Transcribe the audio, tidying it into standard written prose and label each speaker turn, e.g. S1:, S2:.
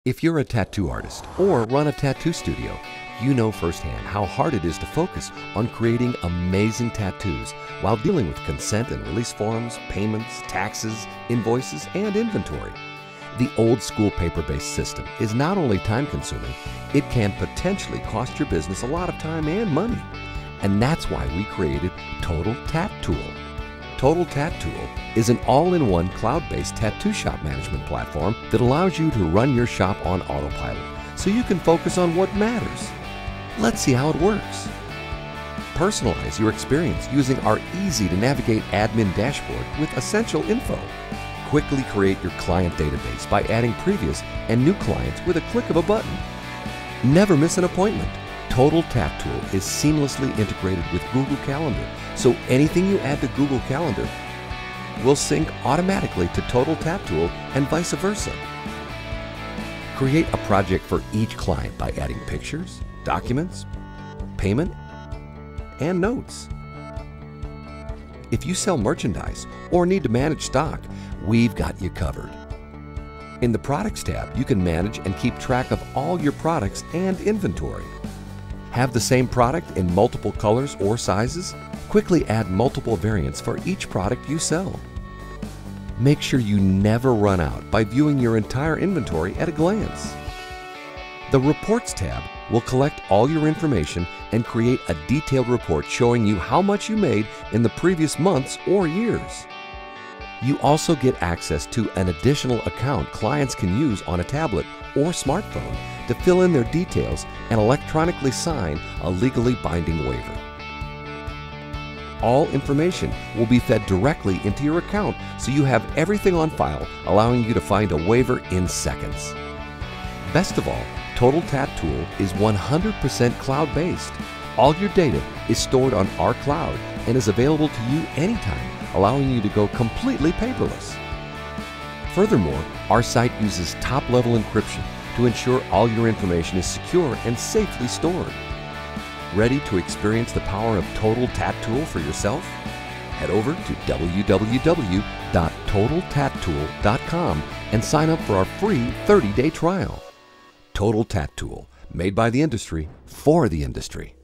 S1: If you're a tattoo artist or run a tattoo studio, you know firsthand how hard it is to focus on creating amazing tattoos while dealing with consent and release forms, payments, taxes, invoices, and inventory. The old school paper-based system is not only time-consuming, it can potentially cost your business a lot of time and money. And that's why we created Total Tat Tool. Total Tat Tool is an all-in-one cloud-based tattoo shop management platform that allows you to run your shop on autopilot so you can focus on what matters. Let's see how it works. Personalize your experience using our easy-to-navigate admin dashboard with essential info. Quickly create your client database by adding previous and new clients with a click of a button. Never miss an appointment. Total Tat Tool is seamlessly integrated with Google Calendar, so anything you add to Google Calendar will sync automatically to Total Tat Tool and vice versa. Create a project for each client by adding pictures, documents, payment, and notes. If you sell merchandise or need to manage stock, we've got you covered. In the Products tab, you can manage and keep track of all your products and inventory. Have the same product in multiple colors or sizes? Quickly add multiple variants for each product you sell. Make sure you never run out by viewing your entire inventory at a glance. The Reports tab will collect all your information and create a detailed report showing you how much you made in the previous months or years. You also get access to an additional account clients can use on a tablet or smartphone to fill in their details and electronically sign a legally binding waiver. All information will be fed directly into your account, so you have everything on file, allowing you to find a waiver in seconds. Best of all, Total Tat Tool is 100% cloud-based. All your data is stored on our cloud and is available to you anytime, allowing you to go completely paperless. Furthermore, our site uses top-level encryption to ensure all your information is secure and safely stored. Ready to experience the power of Total Tat Tool for yourself? Head over to www.totaltattool.com and sign up for our free 30-day trial. Total Tat Tool, made by the industry, for the industry.